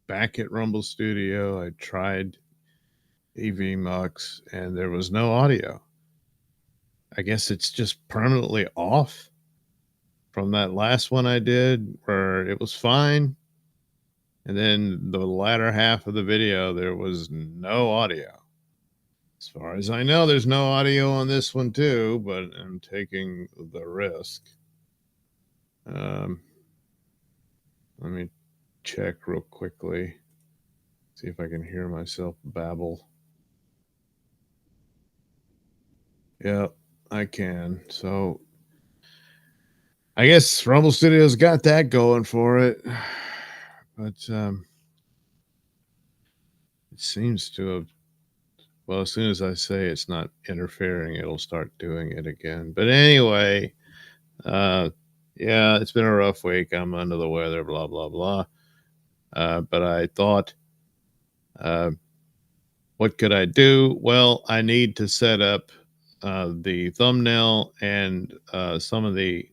back at Rumble Studio. I tried EV Mux, and there was no audio. I guess it's just permanently off from that last one I did where it was fine. And then the latter half of the video, there was no audio. As far as I know, there's no audio on this one too, but I'm taking the risk. Let me check real quickly, see if I can hear myself babble. Yeah, I can. So I guess Rumble Studios got that going for it. But it seems to have, well, as soon as I say it's not interfering, it'll start doing it again. But anyway, yeah, it's been a rough week. I'm under the weather, blah, blah, blah. But I thought, what could I do? Well, I need to set up the thumbnail and some of the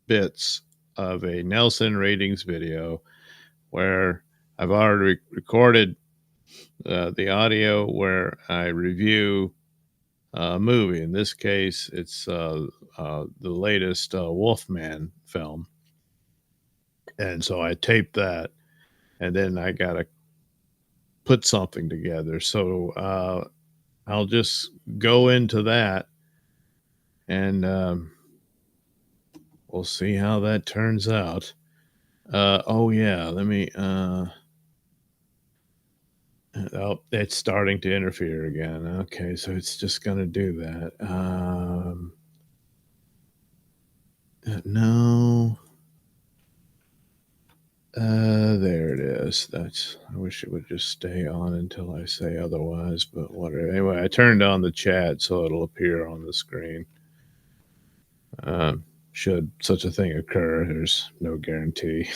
bits of a Nailsin ratings video where I've already recorded the audio where I review a movie. In this case, it's the latest Wolfman film. And so I taped that, and then I got to put something together. So I'll just go into that, and we'll see how that turns out. Oh, yeah, let me... oh, it's starting to interfere again. Okay, so it's just going to do that. No. There it is. I wish it would just stay on until I say otherwise, but whatever. Anyway, I turned on the chat so it'll appear on the screen. Should such a thing occur, there's no guarantee.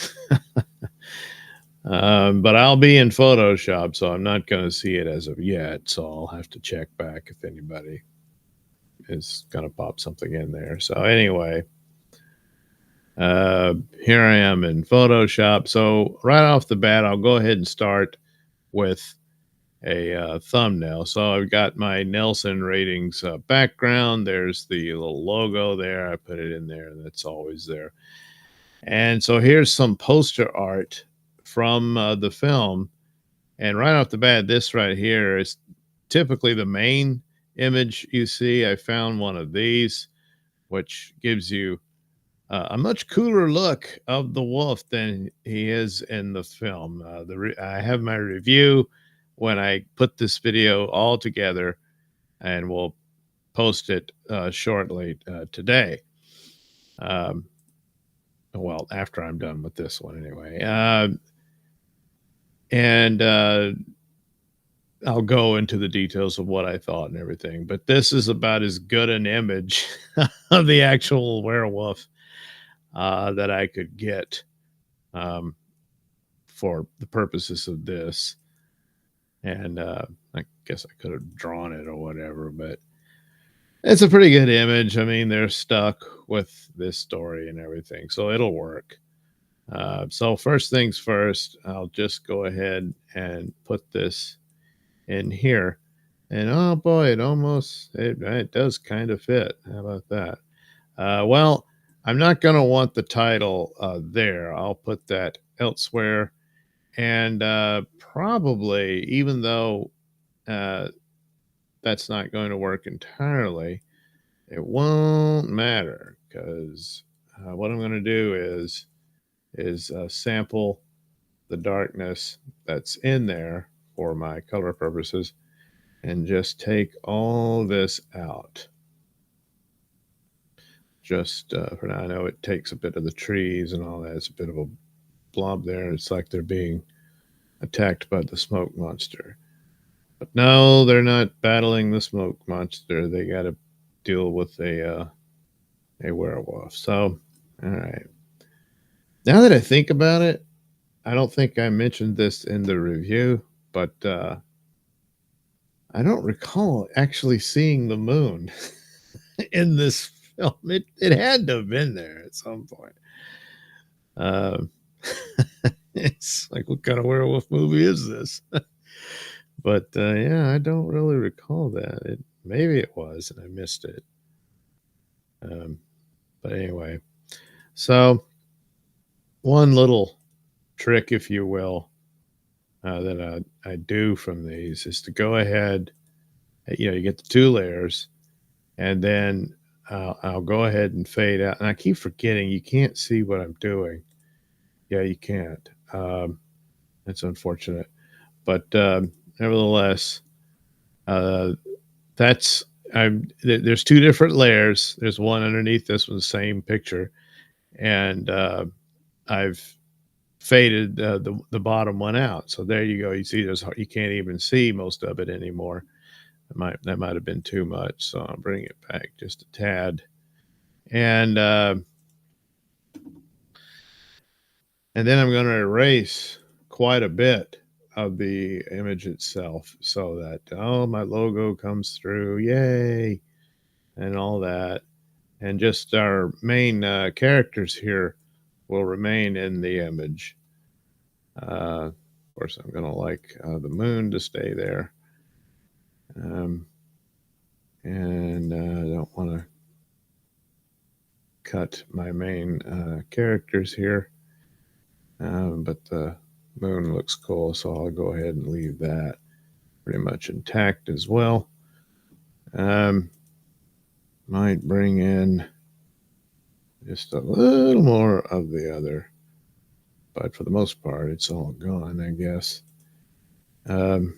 But I'll be in Photoshop, so I'm not going to see it as of yet. So I'll have to check back if anybody is going to pop something in there. So anyway, here I am in Photoshop. So right off the bat, I'll go ahead and start with a thumbnail. So I've got my Nailsin ratings background. There's the little logo there. I put it in there, and it's always there. And so here's some poster art from the film. And right off the bat, this right here is typically the main image you see. I found one of these, which gives you a much cooler look of the wolf than he is in the film. I have my review when I put this video all together, and we'll post it shortly today. Well, after I'm done with this one anyway. And I'll go into the details of what I thought and everything. But this is about as good an image of the actual werewolf that I could get for the purposes of this. And I guess I could have drawn it or whatever, but it's a pretty good image. I mean, they're stuck with this story and everything, so it'll work. So first things first, I'll just go ahead and put this in here. And oh boy, it does kind of fit. How about that? Well, I'm not going to want the title there. I'll put that elsewhere. And probably, even though that's not going to work entirely, it won't matter, because what I'm going to do is sample the darkness that's in there for my color purposes and just take all this out. Just for now. I know it takes a bit of the trees and all that. It's a bit of a blob there. It's like they're being attacked by the smoke monster. But no, they're not battling the smoke monster. They got to deal with a werewolf. So, all right. Now that I think about it, I don't think I mentioned this in the review, but I don't recall actually seeing the moon in this film. It had to have been there at some point. It's like, what kind of werewolf movie is this? But yeah, I don't really recall that. Maybe it was, and I missed it. Um, but anyway, so one little trick, if you will, that I do from these is to go ahead. You get the two layers, and then I'll go ahead and fade out. And I keep forgetting you can't see what I'm doing. Yeah, you can't. That's unfortunate. But nevertheless, uh, that's there's two different layers. There's one underneath this one, the same picture, and I've faded the bottom one out. So there you go. You see, you can't even see most of it anymore. That might have been too much. So I'll bring it back just a tad, and then I'm going to erase quite a bit of the image itself so that my logo comes through, yay, and all that, and just our main characters here will remain in the image. Of course, I'm going to like the moon to stay there. And I don't want to cut my main characters here, but the moon looks cool, so I'll go ahead and leave that pretty much intact as well. Might bring in just a little more of the other, but for the most part, it's all gone, I guess. I'm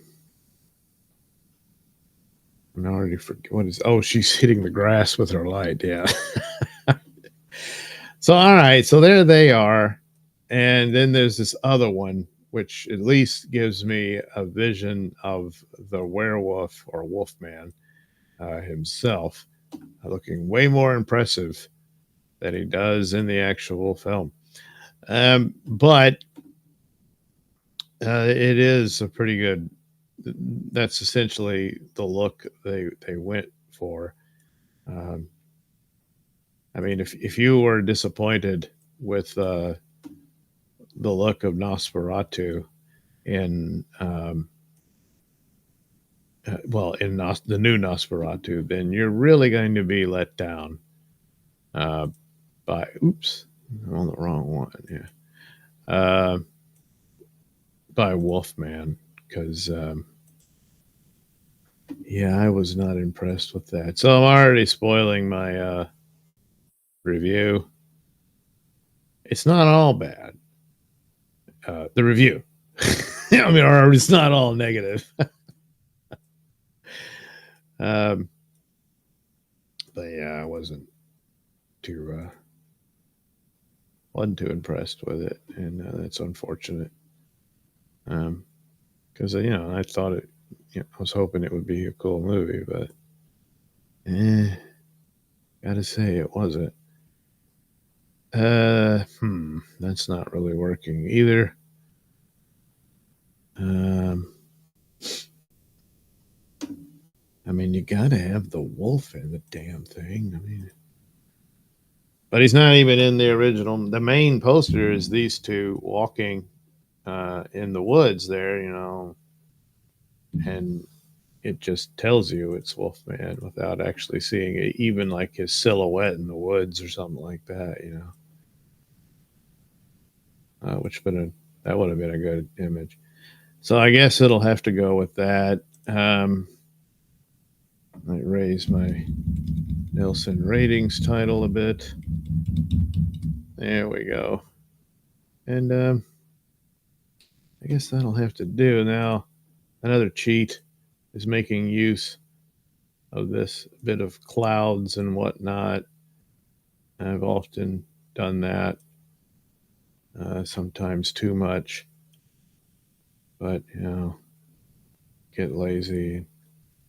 already forget what is. Oh, she's hitting the grass with her light. Yeah. So all right, so there they are, and then there's this other one, which at least gives me a vision of the werewolf or wolfman himself, looking way more impressive than he does in the actual film. But it is a pretty good. That's essentially the look they went for. Um, I mean, if you were disappointed with the look of Nosferatu in the new Nosferatu, then you're really going to be let down uh, by oops, I'm on the wrong one. Yeah, by Wolfman, because yeah, I was not impressed with that. So I'm already spoiling my review. It's not all bad. The review. I mean, or it's not all negative. um, but yeah, I too wasn't too impressed with it, and that's unfortunate. Because I thought I was hoping it would be a cool movie, but gotta say it wasn't. That's not really working either. Um, I mean, you gotta have the wolf in the damn thing. I mean, but he's not even in the original. The main poster is these two walking in the woods there, and it just tells you it's Wolfman without actually seeing it, even like his silhouette in the woods or something like that, which that would have been a good image. So I guess it'll have to go with that. Might raise my Nailsin ratings title a bit. There we go. And I guess that'll have to do. Now, another cheat is making use of this bit of clouds and whatnot. I've often done that, sometimes too much, but get lazy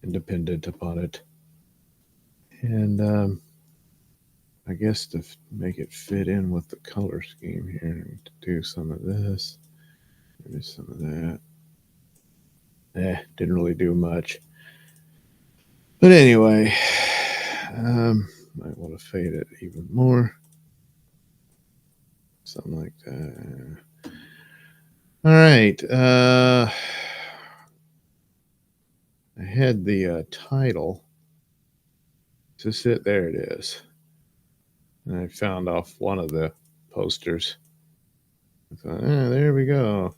and dependent upon it. And I guess to make it fit in with the color scheme here, to do some of this, maybe some of that. Didn't really do much. But anyway, might want to fade it even more. Something like that. All right. I had the title. Just it. There it is. And I found off one of the posters. I thought, there we go.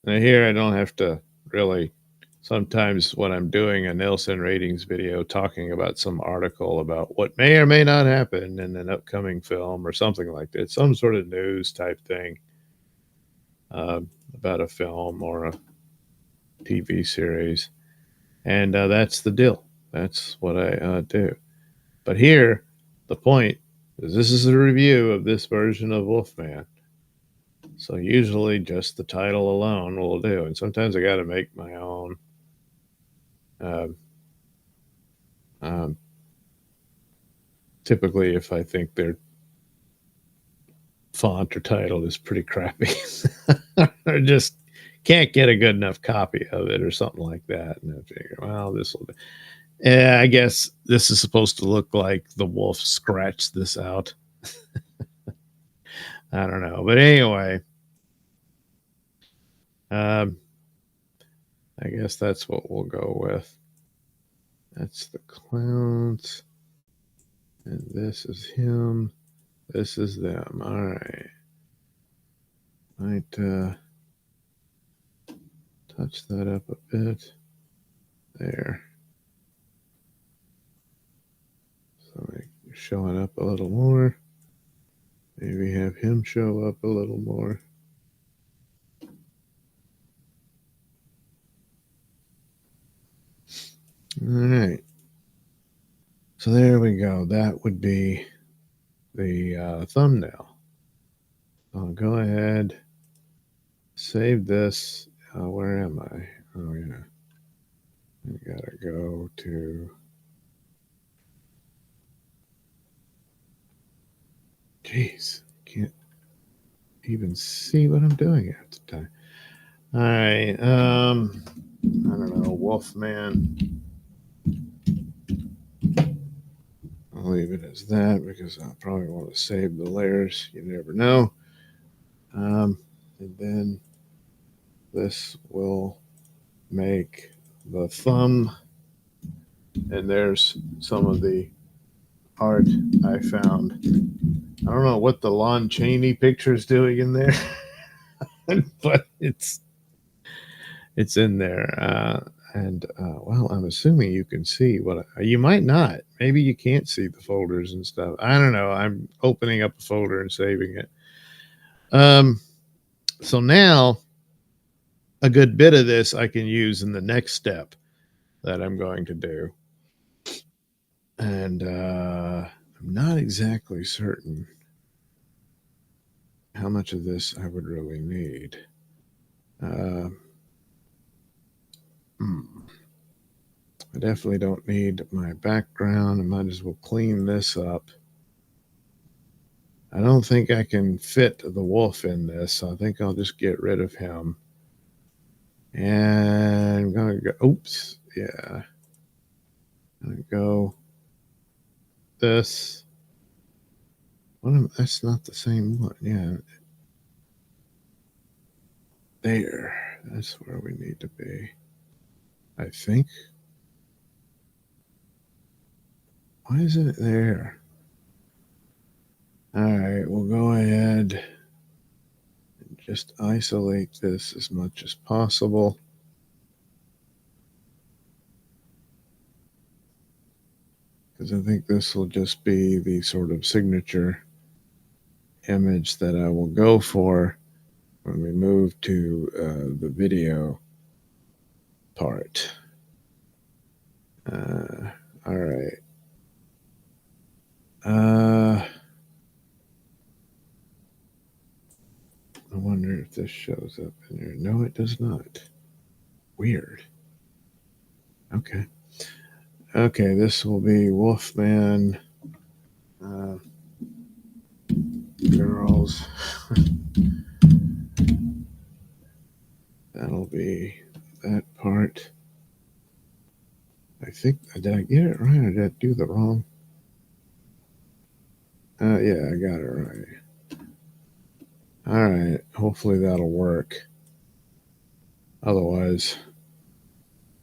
Now here I don't have to really. Sometimes when I'm doing a Nailsin ratings video talking about some article about what may or may not happen in an upcoming film or something like that, some sort of news type thing uh, about a film or a TV series, and that's the deal. That's what I do. But here, the point is this is a review of this version of Wolfman. So usually just the title alone will do. And sometimes I got to make my own uh, um, typically if I think their font or title is pretty crappy or just can't get a good enough copy of it or something like that. And I figure, well, this will do. I guess this is supposed to look like the wolf scratched this out. I don't know. But anyway, um, I guess that's what we'll go with. That's the clowns. And this is him. This is them. All right. Might touch that up a bit. There. So showing up a little more. Maybe have him show up a little more. All right. So there we go. That would be the thumbnail. I'll go ahead, save this. Where am I? Oh, yeah. I gotta go to. Jeez, can't even see what I'm doing at the time. All right. I don't know. Wolfman. I'll leave it as that because I'll probably want to save the layers. You never know. And then this will make the thumb. And there's some of the art I found. I don't know what the Lon Chaney picture is doing in there, but it's in there. Well, I'm assuming you can see what you might not. Maybe you can't see the folders and stuff. I don't know. I'm opening up a folder and saving it. So now a good bit of this I can use in the next step that I'm going to do. And I'm not exactly certain how much of this I would really need. I definitely don't need my background. I might as well clean this up. I don't think I can fit the wolf in this, so I think I'll just get rid of him. And I'm going to go, oops, yeah. I'm going to go this. That's not the same one, yeah. There, that's where we need to be, I think. Why isn't it there? All right, we'll go ahead and just isolate this as much as possible. Because I think this will just be the sort of signature image that I will go for when we move to the video part. All right. I wonder if this shows up in here. No, it does not. Weird. Okay. Okay, this will be Wolfman girls. That'll be that part. I think, did I get it right or did I do the wrong? Yeah, I got it right. All right. Hopefully that'll work. Otherwise,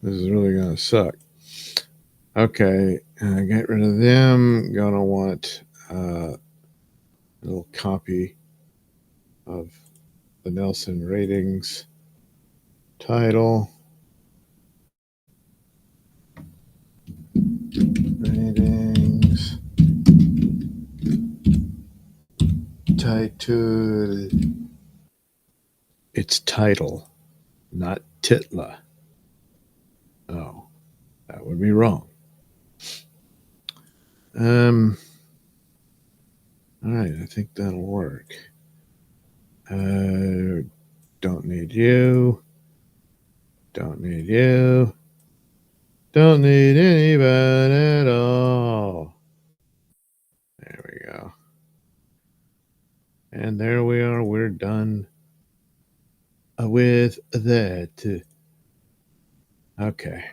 this is really going to suck. Okay. Get rid of them. Gonna want a little copy of the Nailsin ratings title. Ratings. Title. It's title, not titla. Oh, that would be wrong. All right, I think that'll work. Don't need you. Don't need you. Don't need anybody at all. There we go. And there we are. We're done with that. Okay.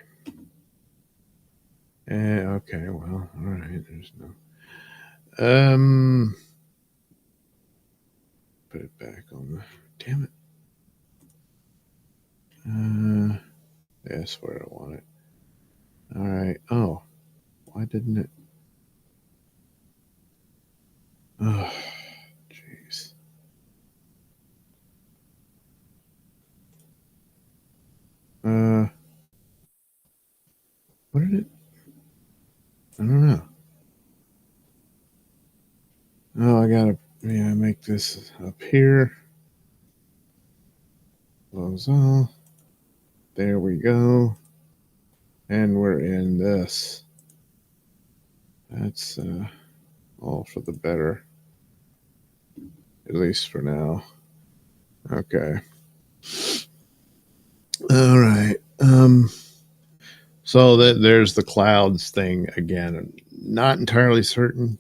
Okay, well, all right. There's no. Put it back on the. Damn it. That's where I want it. All right. Oh, why didn't it? Oh, jeez. What did it? I don't know. Oh, I gotta make this up here. Close all. There we go. And we're in this. That's all for the better. At least for now. Okay. All right. So there's the clouds thing again. I'm not entirely certain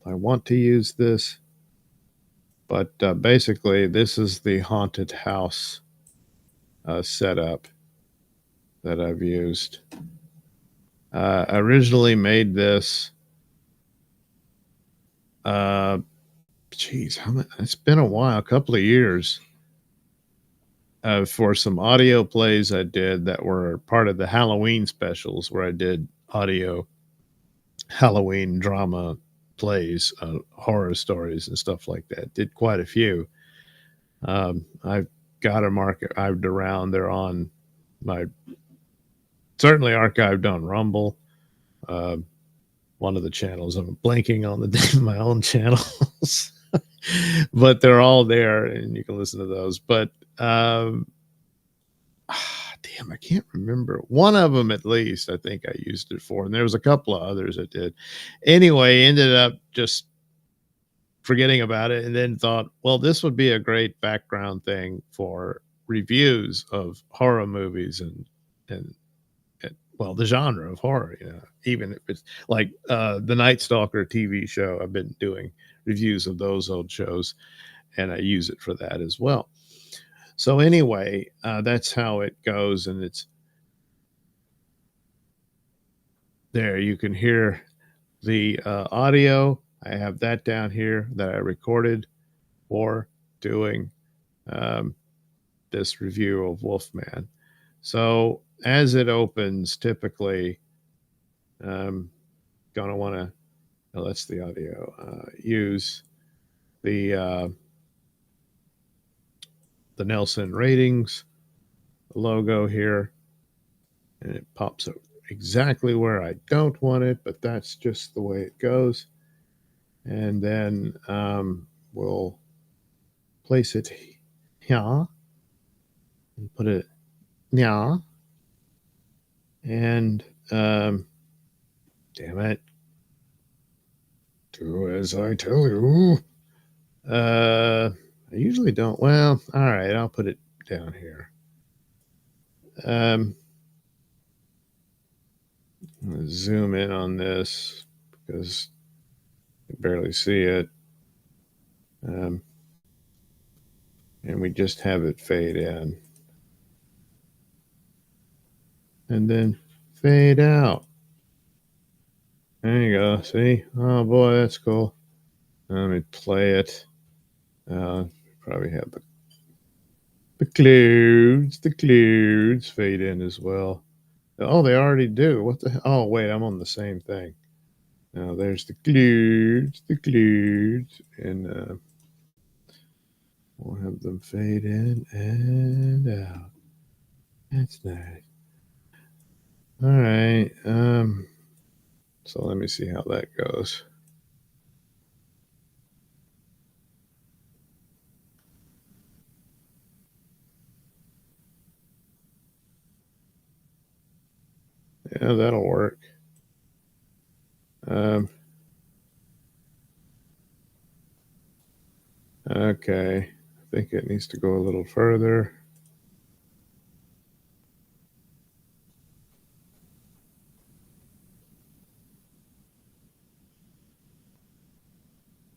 I want to use this, but basically this is the haunted house setup that I've used. I originally made this. It's been a while, a couple of years. For some audio plays I did that were part of the Halloween specials, where I did audio Halloween drama plays, horror stories, and stuff like that. Did quite a few. I've got them archived around. They're on my certainly archived on Rumble. One of the channels. I'm blanking on the name of my own channels, but they're all there, and you can listen to those. But damn, I can't remember. One of them, at least, I think I used it for, and there was a couple of others I did. Anyway, ended up just forgetting about it, and then thought, well, this would be a great background thing for reviews of horror movies and well, the genre of horror, even if it's like the Night Stalker TV show. I've been doing reviews of those old shows, and I use it for that as well. So anyway, that's how it goes, and it's there. You can hear the audio. I have that down here that I recorded for doing this review of Wolfman. So as it opens, typically, gonna want to. Oh, that's the audio. Use the Nailsin ratings logo here, and it pops up exactly where I don't want it, but that's just the way it goes. And then we'll place it here and put it here. And damn it, do as I tell you. I usually don't. Well, all right, I'll put it down here. I'm gonna zoom in on this because you can barely see it. And we just have it fade in. And then fade out. There you go. See? Oh boy, that's cool. Let me play it. Probably have the clouds fade in as well. Oh, they already do. What the hell? Oh, wait, I'm on the same thing. Now there's the clouds, and we'll have them fade in and out. That's nice. All right. So let me see how that goes. Yeah, that'll work. Um, okay. I think it needs to go a little further.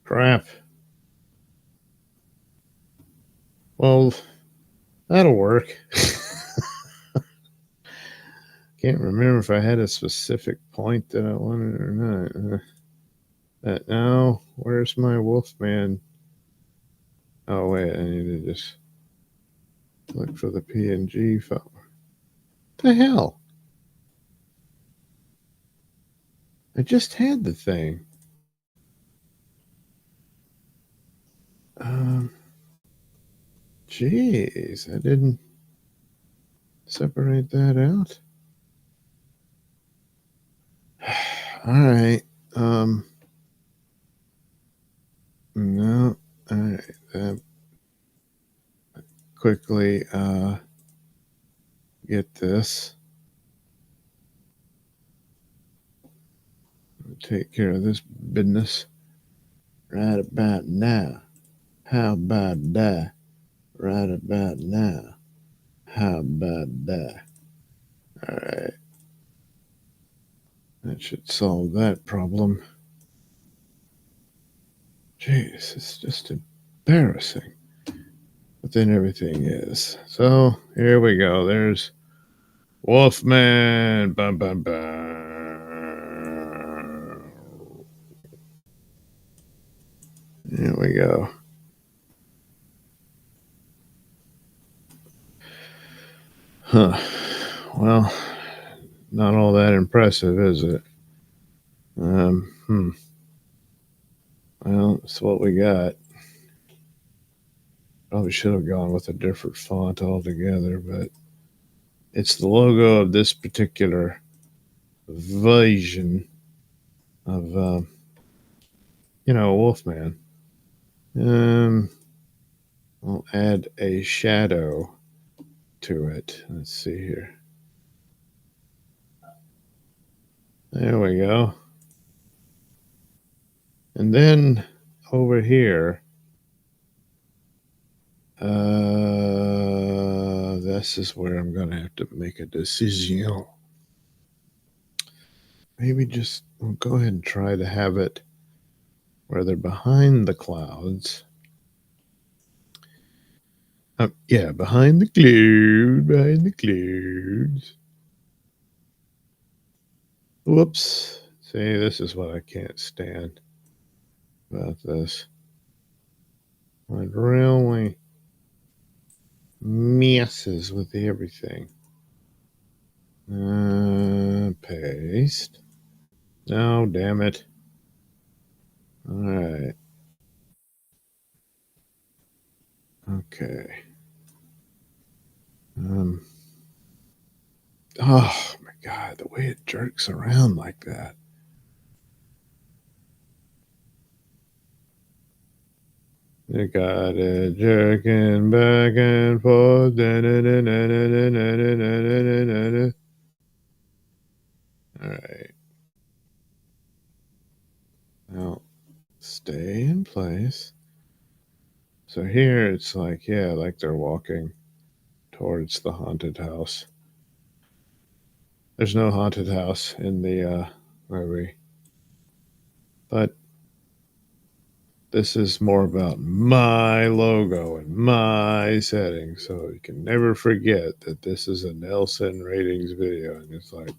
Crap. Well, that'll work. Can't remember if I had a specific point that I wanted or not. That now, where's my Wolfman? Oh wait, I need to just look for the PNG file. What the hell? I just had the thing. Um, Jeez, I didn't separate that out. All right. No. All right. Quickly get this. Take care of this business right about now. How about that? Right about now. How about that? All right. That should solve that problem. Jeez, it's just embarrassing. But then everything is. So here we go. There's Wolfman. Bum, bum, bum. Here we go. Huh. Well, not all that impressive, is it? Hmm. Well, that's what we got. Probably should have gone with a different font altogether, but it's the logo of this particular version of, Wolfman. Um, I'll add a shadow to it. Let's see here. There we go. And then over here, this is where I'm going to have to make a decision. Maybe just we'll go ahead and try to have it where they're behind the clouds. Yeah, behind the clouds. Whoops. See, this is what I can't stand about this. It really messes with everything. Paste. No, damn it. All right. Okay. Oh my God, the way it jerks around like that. You got it jerking back and forth. All right. Now stay in place. So here it's like, yeah, like they're walking towards the haunted house. There's no haunted house in the movie, but this is more about my logo and my settings, so you can never forget that this is a Nailsin ratings video. And it's like,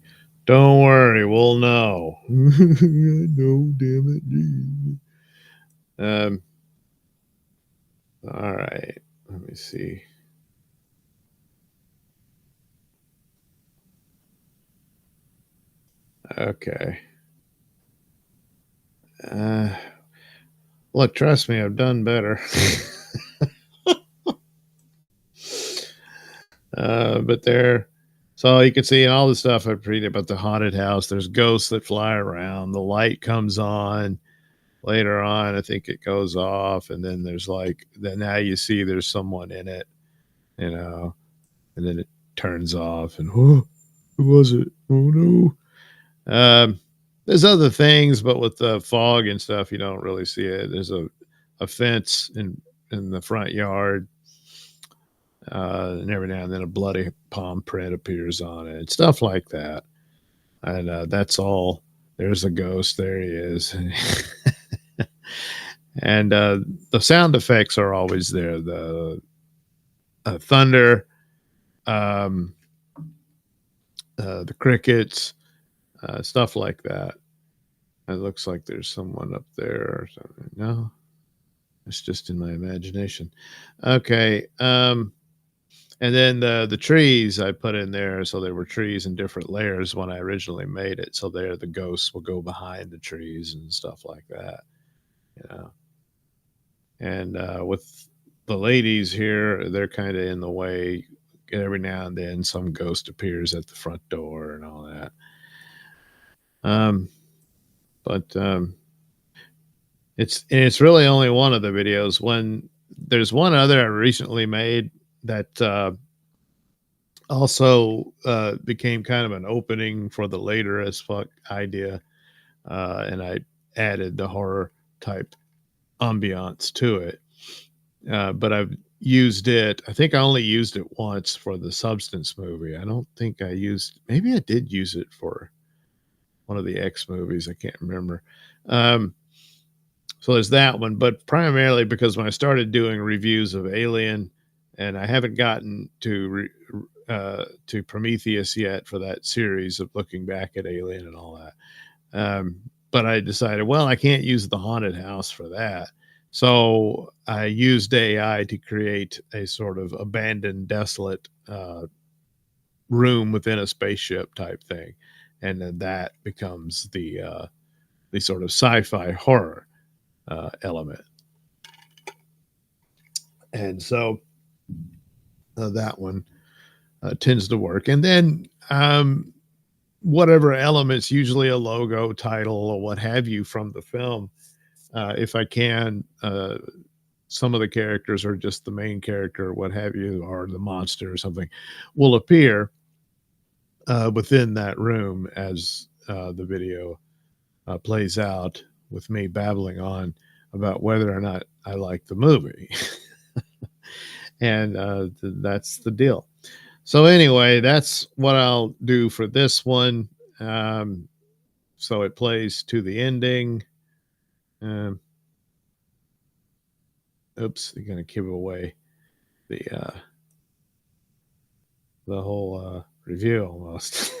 don't worry, we'll know. No, damn it. All right. Let me see. Okay. Uh, Look, trust me, I've done better. But there, so you can see in all the stuff I've read about the haunted house, there's ghosts that fly around. The light comes on later on. I think it goes off, and then there's like, then now you see there's someone in it, you know, and then it turns off, and who was it? Oh no. Um, there's other things, but with the fog and stuff, you don't really see it. There's a fence in the front yard, and every now and then a bloody palm print appears on it, stuff like that. And that's all. There's a ghost. There he is. And the sound effects are always there. The thunder, um, the crickets, stuff like that. It looks like there's someone up there or something. No, it's just in my imagination. Okay. And then the trees I put in there, so there were trees in different layers when I originally made it. So there, the ghosts will go behind the trees and stuff like that, you know. And with the ladies here, they're kind of in the way. Every now and then, some ghost appears at the front door and all that. Um, but it's really only one of the videos. When there's one other I recently made that also became kind of an opening for the later as fuck idea, and I added the horror type ambiance to it. But I've used it. I think I only used it once for the Substance movie. I don't think I used. Maybe I did use it for one of the X movies. I can't remember. Um, so there's that one, but primarily because when I started doing reviews of Alien, and I haven't gotten to Prometheus yet for that series of looking back at Alien and all that. But I decided, well, I can't use the haunted house for that. So I used AI to create a sort of abandoned, desolate room within a spaceship type thing, and then that becomes the sort of sci-fi horror element. And so that one tends to work. And then whatever elements, usually a logo, title, or what have you from the film, if I can, some of the characters or just the main character, what have you, or the monster or something, will appear within that room as the video plays out with me babbling on about whether or not I like the movie. And that's the deal. So anyway, that's what I'll do for this one. Um, so it plays to the ending. Um, Oops, they're gonna give away the the whole review almost.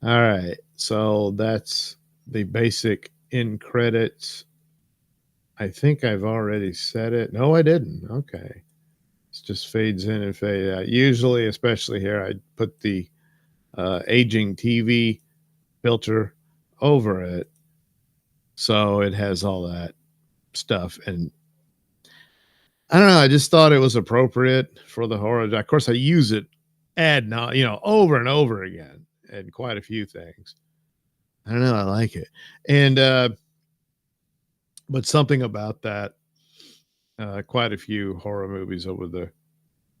All right, so that's the basic end credits. I think I've already said it. No, I didn't. Okay, it just fades in and fade out. Usually, especially here, I put the aging TV filter over it, so it has all that stuff. And I don't know, I just thought it was appropriate for the horror. Of course, I use it over and over again and quite a few things. I don't know, I like it. And but something about that, quite a few horror movies over the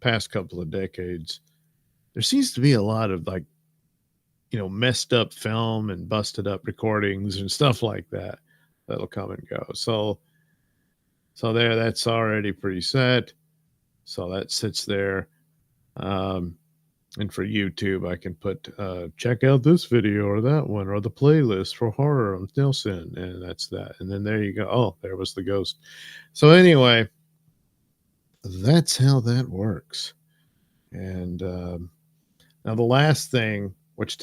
past couple of decades, there seems to be a lot of like, messed up film and busted up recordings and stuff like that that'll come and go. So there, that's already pretty set. So that sits there. Um, and for YouTube, I can put check out this video or that one or the playlist for horror on Nailsin, and that's that. And then there you go. Oh, there was the ghost. So anyway, that's how that works. And now the last thing, which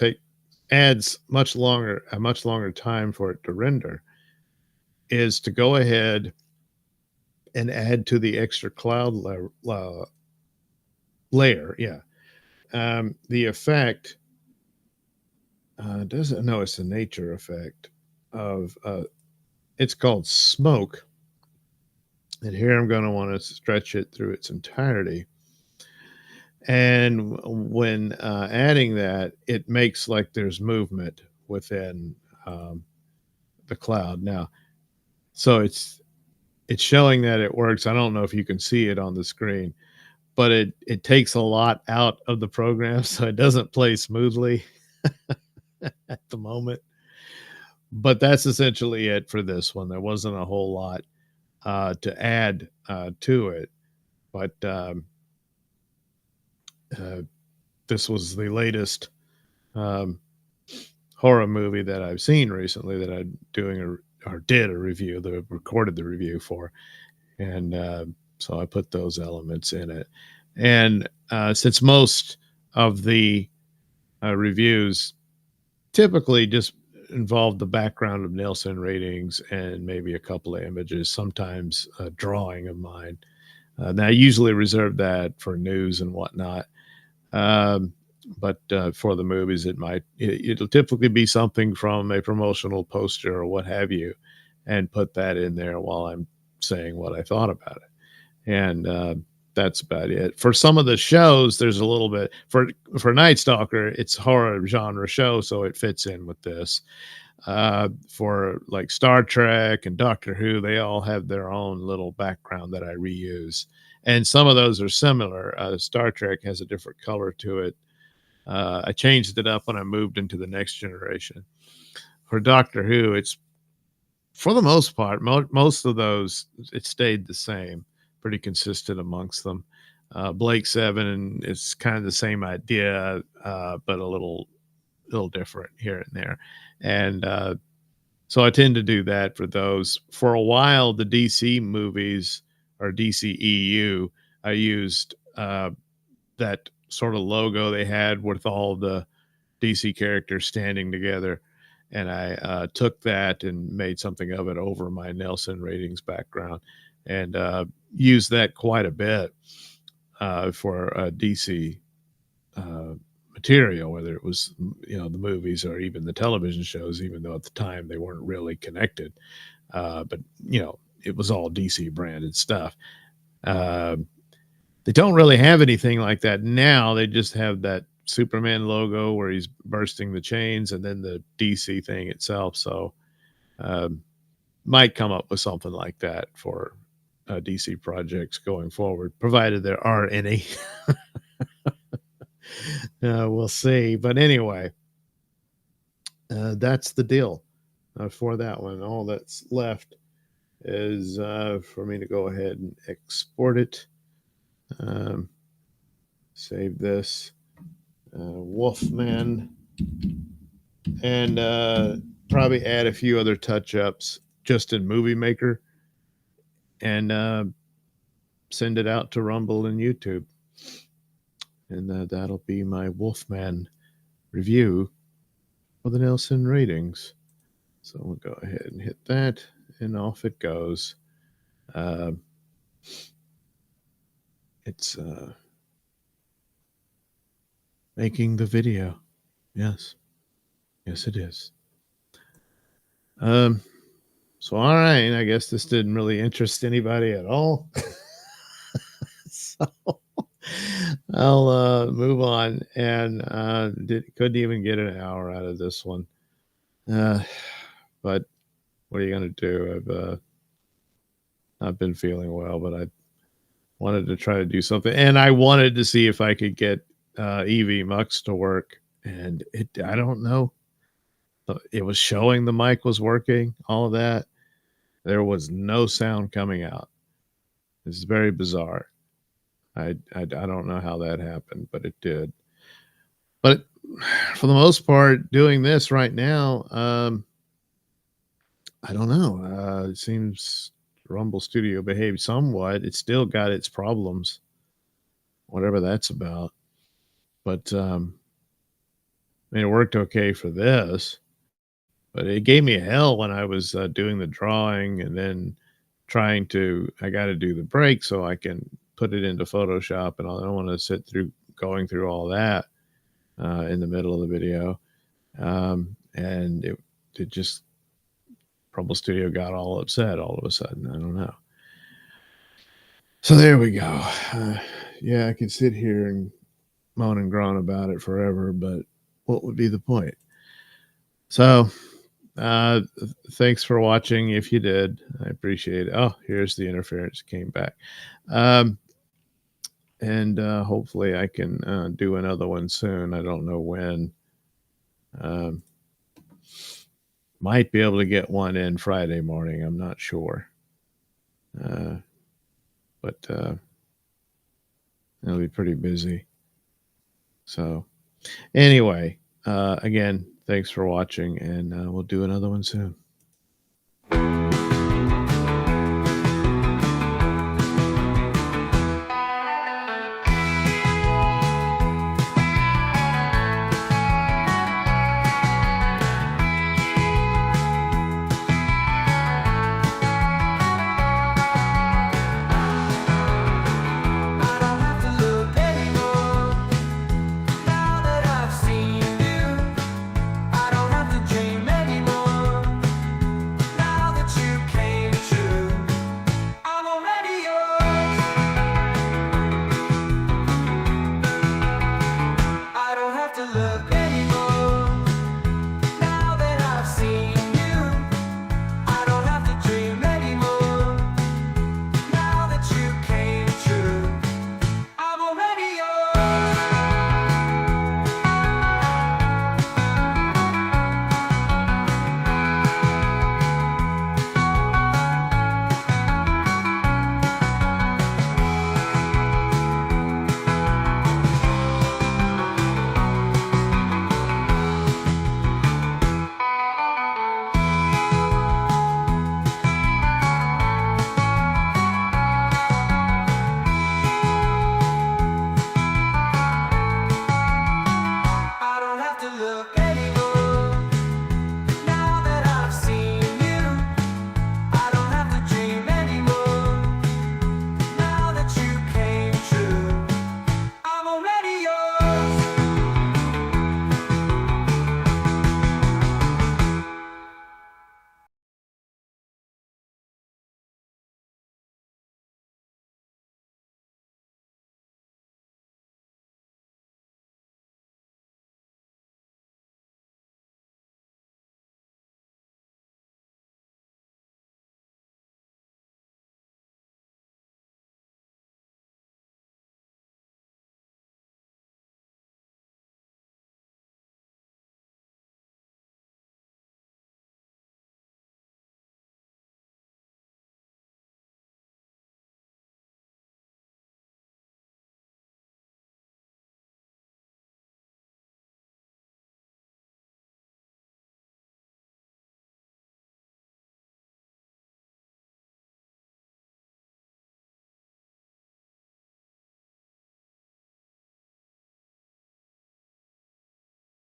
adds a much longer time for it to render, is to go ahead and add to the extra cloud layer. Yeah. The effect doesn't know it's a nature effect of it's called smoke. And here I'm going to want to stretch it through its entirety. And when adding that, it makes like there's movement within um, the cloud. Now, so it's showing that it works. I don't know if you can see it on the screen, but it takes a lot out of the program, so it doesn't play smoothly at the moment. But that's essentially it for this one. There wasn't a whole lot to add to it, but uh, this was the latest um, horror movie that I've seen recently that I'm doing or did a review, that recorded the review for, and so I put those elements in it. And since most of the reviews typically just involve the background of Nailsin ratings and maybe a couple of images, sometimes a drawing of mine. Now, I usually reserve that for news and whatnot. Um, but for the movies, it'll typically be something from a promotional poster or what have you, and put that in there while I'm saying what I thought about it. And that's about it. For some of the shows, there's a little bit for Night Stalker. It's horror genre show, so it fits in with this. For like Star Trek and Doctor Who, they all have their own little background that I reuse, and some of those are similar. Star Trek has a different color to it. I changed it up when I moved into the Next Generation. For Doctor Who, it's for the most part, most of those it stayed the same, pretty consistent amongst them. Blake Seven, it's kind of the same idea, but a little different here and there. And so I tend to do that for those. For a while, the DC movies or DCEU, I used that sort of logo they had with all the DC characters standing together. And I took that and made something of it over my Nailsin ratings background, and used that quite a bit for DC material, whether it was the movies or even the television shows, even though at the time they weren't really connected. But it was all DC branded stuff. Uh, they don't really have anything like that now. They just have that Superman logo where he's bursting the chains, and then the DC thing itself. So might come up with something like that for DC projects going forward, provided there are any. We'll see. But anyway, that's the deal for that one. All that's left is for me to go ahead and export it. Save this. Wolfman. And probably add a few other touch-ups just in Movie Maker. And send it out to Rumble and YouTube. And that'll be my Wolfman review for the Nailsin ratings. So we'll go ahead and hit that, and off it goes. It's making the video. Yes, it is. So all right, I guess this didn't really interest anybody at all. So I'll move on, and couldn't even get an hour out of this one. But what are you going to do? I've been feeling well, but I wanted to try to do something, and I wanted to see if I could get EV Mux to work, and I don't know. It was showing the mic was working, all of that. There was no sound coming out. This is very bizarre. I don't know how that happened, but it did. But for the most part, doing this right now, I don't know. It seems Rumble Studio behaved somewhat. It's still got its problems, whatever that's about. But I mean, it worked okay for this. But it gave me hell when I was, doing the drawing and then I gotta do the break so I can put it into Photoshop, and I don't wanna sit through going through all that, in the middle of the video. And it just Rumble Studio got all upset all of a sudden. I don't know. So there we go. Uh, yeah, I could sit here and moan and groan about it forever, but what would be the point? So, thanks for watching. If you did, I appreciate it. Oh, here's the interference came back. Um, and hopefully I can do another one soon. I don't know when. Um, might be able to get one in Friday morning. I'm not sure. Uh, but it'll be pretty busy. So, anyway, again, thanks for watching, and we'll do another one soon.